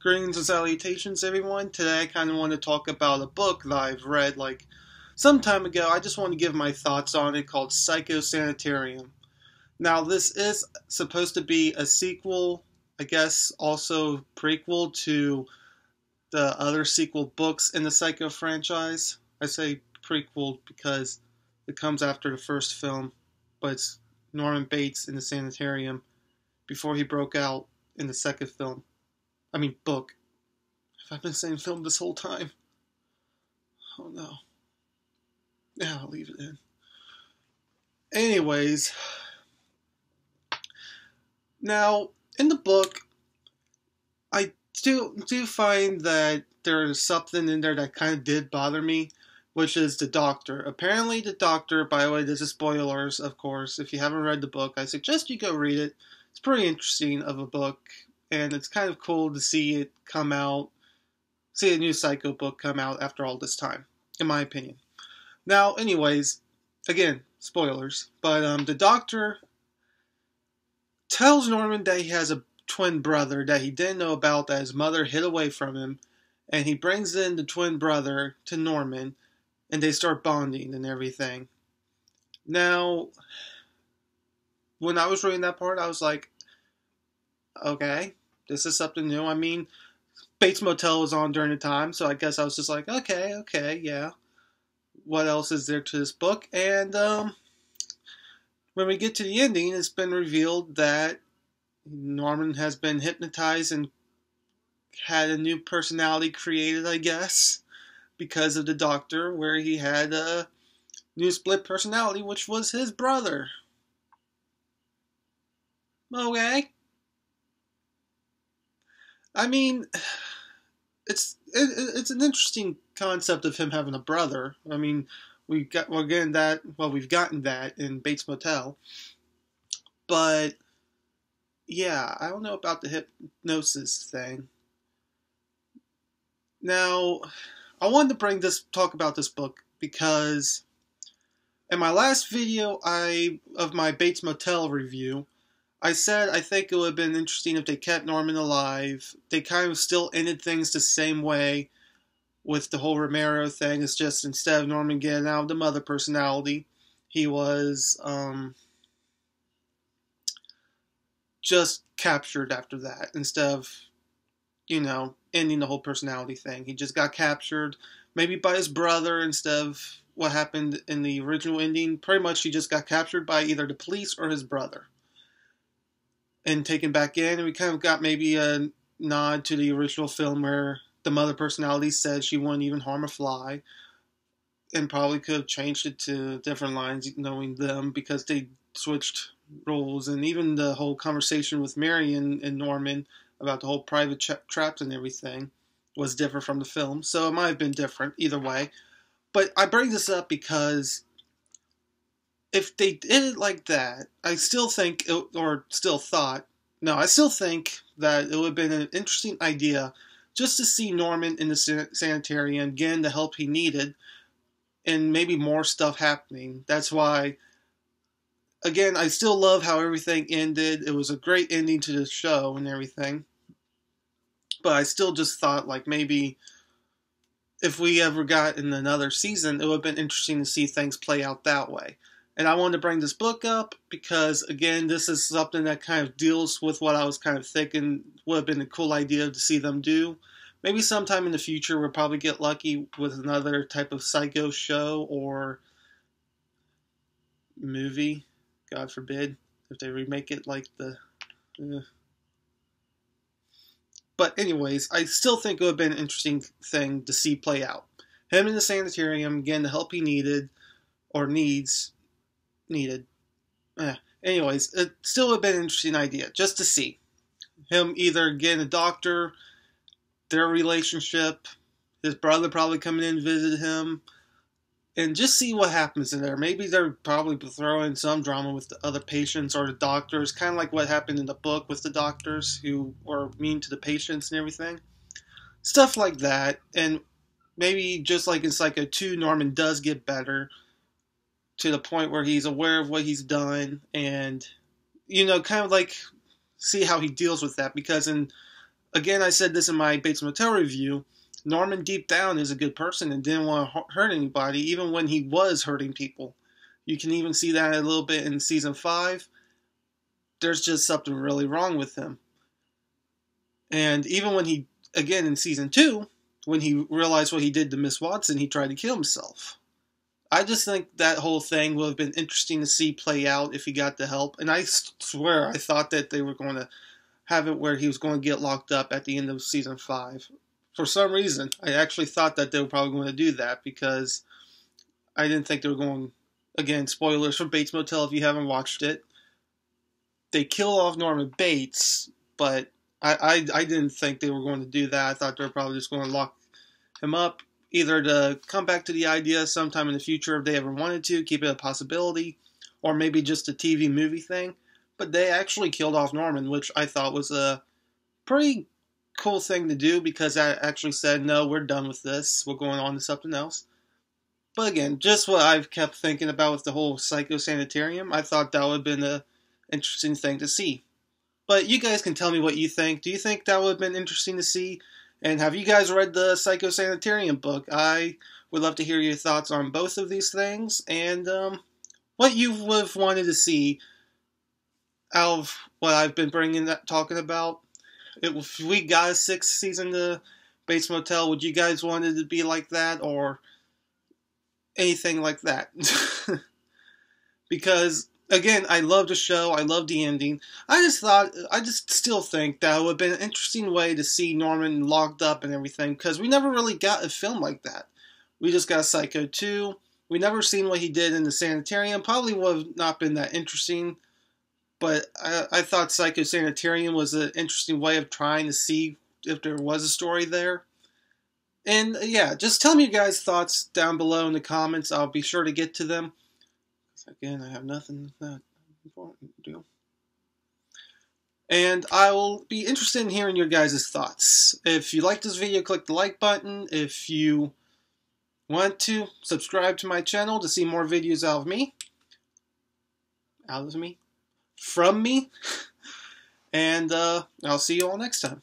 Greetings and salutations, everyone. Today I kind of want to talk about a book that I've read some time ago. I just want to give my thoughts on it, called Sanitarium. Now, this is supposed to be a sequel, I guess also prequel to the other sequel books in the Psycho franchise. I say prequel because it comes after the first film, but it's Norman Bates in the Sanitarium before he broke out in the second film. Book. Have I been saying film this whole time? Oh no. Yeah, I'll leave it in. Anyways, now in the book, I do find that there's something in there that kind of did bother me, which is the Doctor. Apparently, the Doctor. By the way, this is spoilers, of course. If you haven't read the book, I suggest you go read it. It's pretty interesting of a book. And it's kind of cool to see it come out, see a new Psycho book come out after all this time, in my opinion. Now, anyways, again, spoilers, but the Doctor tells Norman that he has a twin brother that he didn't know about, that his mother hid away from him, and he brings in the twin brother to Norman, and they start bonding and everything. Now, when I was reading that part, I was like, okay, this is something new. Bates Motel was on during the time, so I guess I was just like, okay, yeah. What else is there to this book? And when we get to the ending, it's been revealed that Norman has been hypnotized and had a new personality created, I guess, because of the Doctor, where he had a new split personality, which was his brother. Okay. It's an interesting concept of him having a brother. We've gotten that in Bates Motel, but yeah, I don't know about the hypnosis thing. Now, I wanted to talk about this book because in my last video of my Bates Motel review, I said I think it would have been interesting if they kept Norman alive. They kind of still ended things the same way with the whole Romero thing. It's just instead of Norman getting out of the mother personality, he was just captured after that. Instead of, ending the whole personality thing. He just got captured, maybe by his brother instead of what happened in the original ending. Pretty much he just got captured by either the police or his brother and taken back in, and we kind of got maybe a nod to the original film where the mother personality said she wouldn't even harm a fly, and probably could have changed it to different lines knowing them because they switched roles, and even the whole conversation with Marion and Norman about the whole private traps and everything was different from the film, so it might have been different either way. But I bring this up because if they did it like that, I still think that it would have been an interesting idea just to see Norman in the sanitarium getting the help he needed and maybe more stuff happening. That's why, again, I still love how everything ended. It was a great ending to the show and everything. But I still just thought maybe if we ever got in another season, it would have been interesting to see things play out that way. And I wanted to bring this book up because, again, this is something that kind of deals with what I was kind of thinking would have been a cool idea to see them do. Maybe sometime in the future we'll probably get lucky with another type of Psycho show or movie. God forbid if they remake it like the... But anyways, I still think it would have been an interesting thing to see play out. Him in the sanitarium, getting the help he needed, or needed. Anyways, it still would have been an interesting idea, just to see. Him either getting a doctor, their relationship, his brother probably coming in and visit him, and just see what happens in there. Maybe they're probably throwing some drama with the other patients or the doctors, kind of like what happened in the book with the doctors who were mean to the patients and everything. Stuff like that, and maybe just like in Psycho 2, Norman does get better to the point where he's aware of what he's done and, kind of see how he deals with that. Because in again, I said this in my Bates Motel review, Norman deep down is a good person and didn't want to hurt anybody, even when he was hurting people. You can even see that a little bit in season 5. There's just something really wrong with him. And even when he, again in season 2, when he realized what he did to Miss Watson, he tried to kill himself. I just think that whole thing would have been interesting to see play out if he got the help. And I swear, I thought that they were going to have it where he was going to get locked up at the end of season 5. For some reason, I actually thought that they were probably going to do that because I didn't think they were going, again, spoilers for Bates Motel if you haven't watched it. They kill off Norman Bates, but I didn't think they were going to do that. I thought they were probably just going to lock him up, either to come back to the idea sometime in the future if they ever wanted to, keep it a possibility, or maybe just a TV movie thing. But they actually killed off Norman, which I thought was a pretty cool thing to do because I actually said, no, we're done with this. We're going on to something else. But again, just what I've kept thinking about with the whole Psycho Sanitarium, I thought that would have been an interesting thing to see. But you guys can tell me what you think. Do you think that would have been interesting to see? And have you guys read the Psycho Sanitarium book? I would love to hear your thoughts on both of these things and what you would have wanted to see out of what I've been talking about. If we got a 6th season to Bates Motel, would you guys want it to be like that or anything like that? Because again, I love the show. I love the ending. I just still think that would have been an interesting way to see Norman locked up and everything, because we never really got a film like that. We just got Psycho 2. We never seen what he did in the Sanitarium. Probably would have not been that interesting, but I thought Psycho Sanitarium was an interesting way of trying to see if there was a story there. And yeah, just tell me your guys' thoughts down below in the comments. I'll be sure to get to them. Again, I have nothing that important to do. And I will be interested in hearing your guys' thoughts. If you like this video, click the like button. If you want to, subscribe to my channel to see more videos out of me. From me. And I'll see you all next time.